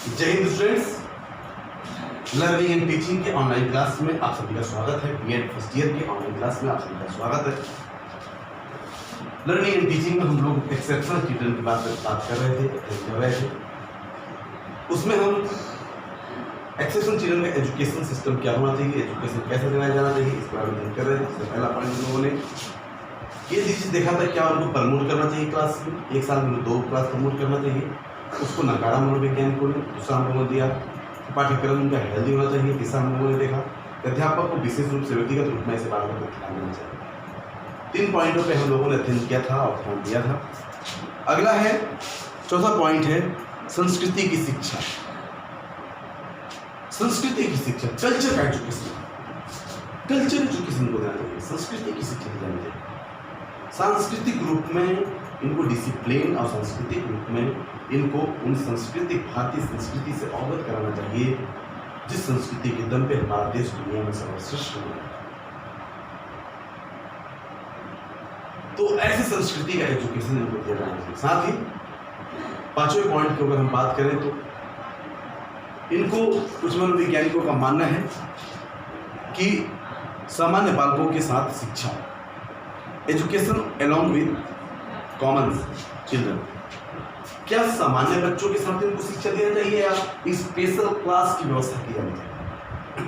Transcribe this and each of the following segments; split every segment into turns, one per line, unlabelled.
जय Hind students, learning and teaching के online class में आप सभी का स्वागत है। बीएड फर्स्ट ईयर के ऑनलाइन क्लास में आप सभी का स्वागत है। लर्निंग एंड टीचिंग में हम लोग एक्सेप्शनल चिल्ड्रन की बात कर रहे थे। उसमें हम एक्सेप्शनल चिल्ड्रन का एजुकेशन सिस्टम क्या होना चाहिए, एजुकेशन कैसे देना जाना चाहिए, इस बारे में कर रहे थे। सबसे पहला पॉइंट हम लोगों ने ये चीज़ देखा था, क्या उनको प्रमोट करना चाहिए क्लास में, एक साल में 2 क्लास प्रमोट करना चाहिए, उसको नकारा मनोवैज्ञानिक को दूसरा हम लोगों ने दिया। पाठ्यक्रम उनका हेल्दी होना चाहिए, तीसरा हम लोगों ने देखा अध्यापक को विशेष रूप से व्यक्तिगत रूप में ऐसे बातों पर ध्यान देना चाहिए। 3 पॉइंटों पे हम लोगों ने अध्ययन किया था और ध्यान दिया था। अगला है चौथा पॉइंट है संस्कृति की शिक्षा। संस्कृति की शिक्षा, कल्चर का एजुकेशन, कल्चर एजुकेशन को देना चाहिए, संस्कृति की शिक्षा देनी चाहिए। सांस्कृतिक रूप में इनको डिसिप्लिन और सांस्कृतिक रूप में इनको उन सांस्कृतिक भारतीय संस्कृति से अवगत कराना चाहिए जिस संस्कृति के दम पे हमारा देश दुनिया में सर्वश्रेष्ठ है। तो ऐसी संस्कृति का एजुकेशन इनको दिया जाना चाहिए। साथ ही 5वें पॉइंट की अगर हम बात करें तो इनको कुछ मनोवैज्ञानिकों का मानना है कि सामान्य बालकों के साथ शिक्षा, education along with common children, क्या सामान्य बच्चों के साथ इनको शिक्षा देना चाहिए या स्पेशल क्लास की व्यवस्था की जानी चाहिए।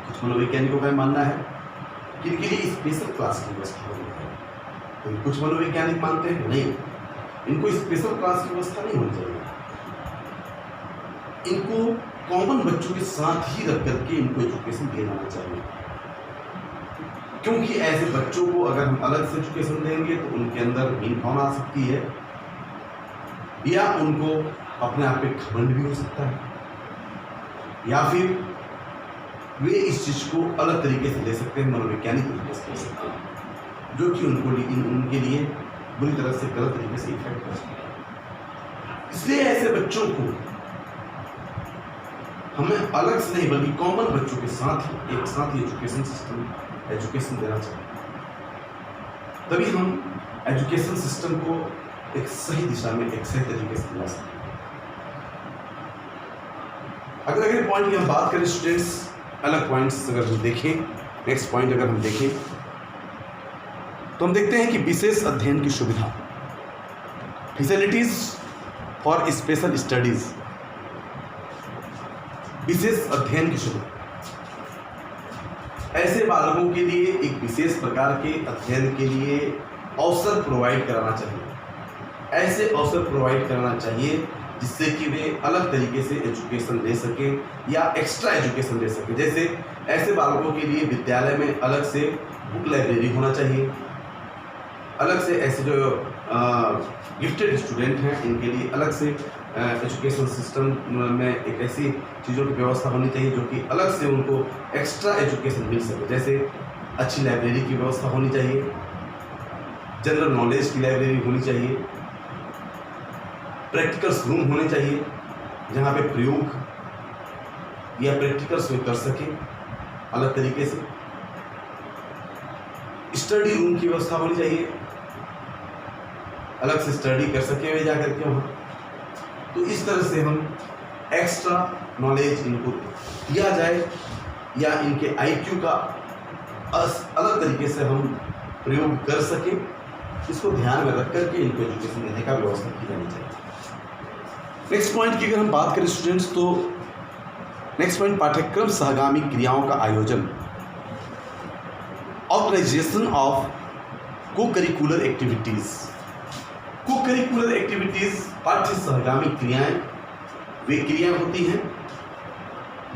कुछ मनोवैज्ञानिकों का मानना है कि इनके लिए स्पेशल क्लास की व्यवस्था होनी चाहिए, कुछ मनोवैज्ञानिक मानते हैं नहीं, इनको स्पेशल क्लास की व्यवस्था नहीं होनी चाहिए, इनको कॉमन बच्चों के साथ ही रख करके इनको एजुकेशन दिया जाना चाहिए। क्योंकि ऐसे बच्चों को अगर हम अलग से एजुकेशन देंगे तो उनके अंदर हीन भावना आ सकती है या उनको अपने आप पे घमंड भी हो सकता है, या फिर वे इस चीज को अलग तरीके से ले सकते हैं, मनोवैज्ञानिक तरीके से ले सकते हैं, जो कि उनके लिए बुरी तरह से गलत तरीके से इफेक्ट कर सकता है। इसलिए ऐसे बच्चों को हमें अलग से नहीं बल्कि कॉमन बच्चों के साथ ही एक साथ ही एजुकेशन सिस्टम एजुकेशन देना चाहिए। तभी हम एजुकेशन सिस्टम को एक सही दिशा में एक सही तरीके से ला सकते हैं। अगले पॉइंट की हम बात करें स्टूडेंट्स, अलग पॉइंट्स अगर हम देखें, नेक्स्ट पॉइंट अगर हम देखें तो हम देखते हैं कि विशेष अध्ययन की सुविधा, फैसिलिटीज फॉर स्पेशल स्टडीज, विशेष अध्ययन की सुविधा। ऐसे बालकों के लिए एक विशेष प्रकार के अध्ययन के लिए अवसर प्रोवाइड कराना चाहिए, ऐसे अवसर प्रोवाइड कराना चाहिए जिससे कि वे अलग तरीके से एजुकेशन ले सकें या एक्स्ट्रा एजुकेशन ले सकें। जैसे ऐसे बालकों के लिए विद्यालय में अलग से बुक लाइब्रेरी होना चाहिए, अलग से ऐसे जो गिफ्टेड स्टूडेंट हैं इनके लिए अलग से एजुकेशन सिस्टम में एक ऐसी चीज़ों की व्यवस्था होनी चाहिए जो कि अलग से उनको एक्स्ट्रा एजुकेशन मिल सके। जैसे अच्छी लाइब्रेरी की व्यवस्था होनी चाहिए, जनरल नॉलेज की लाइब्रेरी होनी चाहिए, प्रैक्टिकल्स रूम होने चाहिए जहाँ पे प्रयोग या प्रैक्टिकल्स वे कर सकें अलग तरीके से, स्टडी रूम की व्यवस्था होनी चाहिए, अलग से स्टडी कर सके वे जाकर के वहाँ। तो इस तरह से हम एक्स्ट्रा नॉलेज इनको दिया जाए या इनके आईक्यू का अलग तरीके से हम प्रयोग कर सके, इसको ध्यान में रख करके इनको एजुकेशन देने का व्यवस्था की जानी चाहिए। नेक्स्ट पॉइंट की अगर हम बात करें स्टूडेंट्स तो नेक्स्ट पॉइंट पाठ्यक्रम सहगामी क्रियाओं का आयोजन, ऑर्गेनाइजेशन ऑफ को करिकुलर एक्टिविटीज। को करिकुलर एक्टिविटीज पाठ्य सहगामी क्रियाएं वे क्रियाएं होती हैं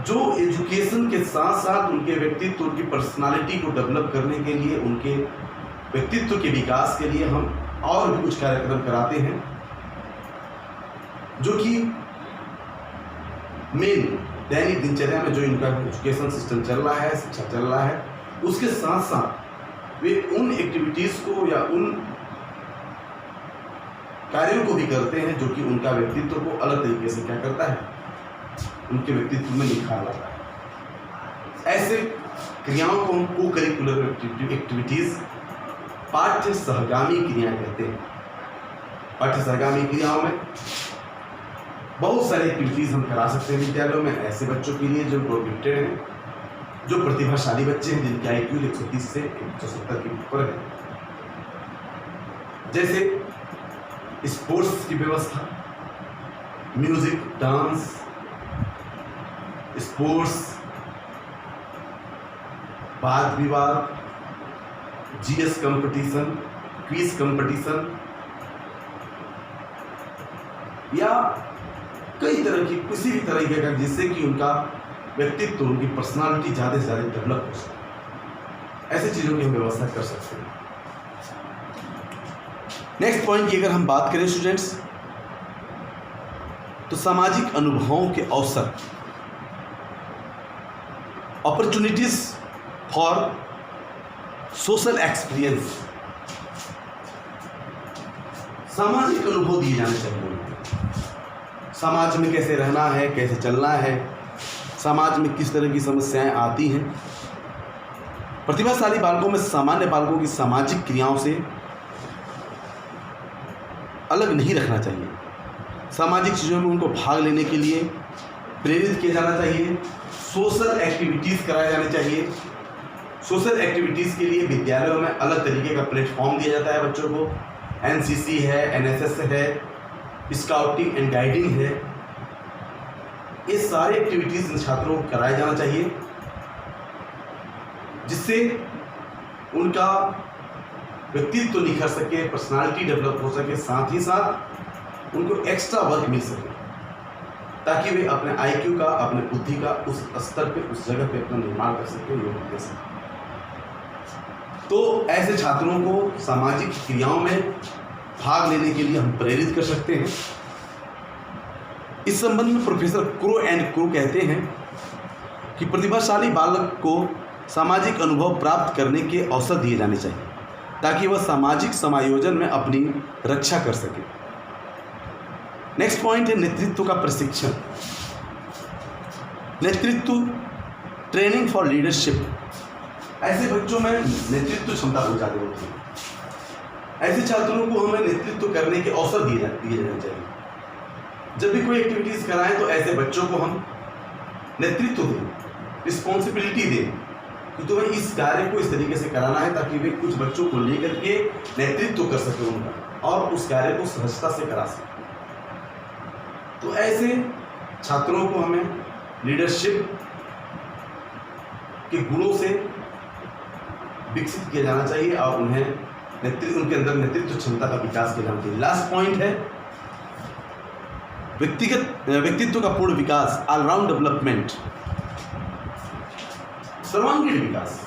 जो एजुकेशन के साथ साथ उनके व्यक्तित्व, उनकी पर्सनालिटी को डेवलप करने के लिए, उनके व्यक्तित्व के विकास के लिए हम और भी कुछ कार्यक्रम कराते हैं जो कि मेन दैनिक दिनचर्या में जो इनका एजुकेशन सिस्टम चल रहा है, शिक्षा चल रहा है, उसके साथ साथ वे उन एक्टिविटीज़ को या उन कार्यों को भी करते हैं जो कि उनका व्यक्तित्व को अलग तरीके से क्या करता है, उनके व्यक्तित्व में निखार लाता है। ऐसे क्रियाओं को हम को करिकुलर एक्टिविटीज़ पाठ्य सहगामी क्रियाएं कहते हैं। पाठ्य सहगामी क्रियाओं में बहुत सारी एक्टिविटीज़ हम करा सकते हैं विद्यालयों में ऐसे बच्चों के लिए जो गिफ्टेड हैं, जो प्रतिभाशाली बच्चे हैं, जिनके IQ 130 से 170 के ऊपर है। जैसे स्पोर्ट्स की व्यवस्था, म्यूजिक, डांस, स्पोर्ट्स, वाद विवाद, GS कंपटीशन, क्विज कंपटीशन या कई तरह की किसी भी तरीके का, जिससे कि उनका व्यक्तित्व, उनकी पर्सनालिटी ज़्यादा से ज़्यादा डेवलप हो सके, ऐसी चीज़ों की हम व्यवस्था कर सकते हैं। नेक्स्ट पॉइंट की अगर हम बात करें स्टूडेंट्स, तो सामाजिक अनुभवों के अवसर, अपॉर्चुनिटीज फॉर सोशल एक्सपीरियंस, सामाजिक अनुभव दिए जाने चाहिए। समाज में कैसे रहना है, कैसे चलना है, समाज में किस तरह की समस्याएं आती हैं। प्रतिभाशाली बालकों में सामान्य बालकों की सामाजिक क्रियाओं से अलग नहीं रखना चाहिए। सामाजिक चीज़ों में उनको भाग लेने के लिए प्रेरित किया जाना चाहिए। सोशल एक्टिविटीज़ कराए जाने चाहिए। सोशल एक्टिविटीज़ के लिए विद्यालयों में अलग तरीके का प्लेटफॉर्म दिया जाता है बच्चों को। NCC है, NSS है, स्काउटिंग एंड गाइडिंग है। ये सारे एक्टिविटीज़ इन छात्रों को कराया जाना चाहिए, जिससे उनका व्यक्तित्व निखर सके, पर्सनालिटी डेवलप हो सके, साथ ही साथ उनको एक्स्ट्रा वर्क मिल सके, ताकि वे अपने IQ का, अपने बुद्धि का उस स्तर पे, उस जगह पे अपना निर्माण कर सके, योग दे सके। तो ऐसे छात्रों को सामाजिक क्रियाओं में भाग लेने के लिए हम प्रेरित कर सकते हैं। इस संबंध में प्रोफेसर क्रो एंड क्रो कहते हैं कि प्रतिभाशाली बालक को सामाजिक अनुभव प्राप्त करने के अवसर दिए जाने चाहिए, ताकि वह सामाजिक समायोजन में अपनी रक्षा कर सके। नेक्स्ट पॉइंट है नेतृत्व का प्रशिक्षण। नेतृत्व, ट्रेनिंग फॉर लीडरशिप। ऐसे बच्चों में नेतृत्व क्षमता बहुत ज़्यादा होती है। ऐसे छात्रों को हमें नेतृत्व करने के अवसर दिए जाने चाहिए। जब भी कोई एक्टिविटीज़ कराएं तो ऐसे बच्चों को हम नेतृत्व दें, रिस्पॉन्सिबिलिटी दें कि तुम्हें इस कार्य को इस तरीके से कराना है, ताकि वे कुछ बच्चों को लेकर के नेतृत्व कर सके उनका, और उस कार्य को सहजता से करा सके। तो ऐसे छात्रों को हमें लीडरशिप के गुणों से विकसित किया जाना चाहिए और उन्हें उनके अंदर नेतृत्व क्षमता का विकास किया जाना चाहिए। लास्ट पॉइंट है व्यक्तित्व का पूर्ण विकास, ऑलराउंड डेवलपमेंट, सर्वांगीण विकास।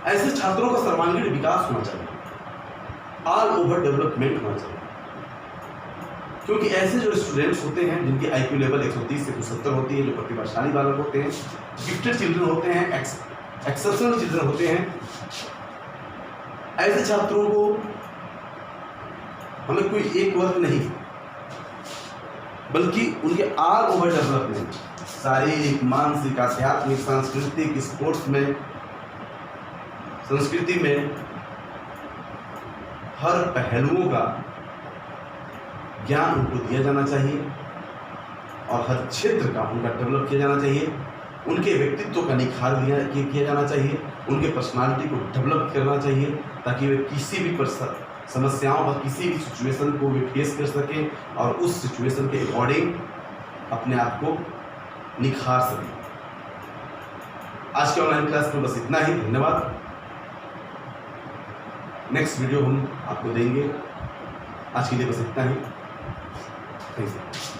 ऐसे छात्रों का सर्वांगीण विकास होना चाहिए, ऑल ओवर डेवलपमेंट होना चाहिए, क्योंकि ऐसे जो स्टूडेंट्स होते हैं जिनकी IQ लेवल 130 से 170 होती है, जो प्रतिभाशाली बालक होते हैं, गिफ्टेड चिल्ड्रन होते हैं, एक्सेप्शनल चिल्ड्रन होते हैं, ऐसे छात्रों को हमें कोई एक वर्ग नहीं, बल्कि उनके ऑल ओवर डेवलपमेंट, शारीरिक, मानसिक, आध्यात्मिक, सांस्कृतिक, स्पोर्ट्स में, संस्कृति में, हर पहलुओं का ज्ञान उनको दिया जाना चाहिए और हर क्षेत्र का उनका डेवलप किया जाना चाहिए। उनके व्यक्तित्व का निखार किया जाना चाहिए, उनके पर्सनालिटी को डेवलप करना चाहिए, ताकि वे किसी भी समस्याओं और किसी भी सिचुएशन को वे फेस कर सकें और उस सिचुएशन के अकॉर्डिंग अपने आप को निखार सकें। आज के ऑनलाइन क्लास में बस इतना ही। धन्यवाद। नेक्स्ट वीडियो हम आपको देंगे। आज के लिए बस इतना ही। Thank you.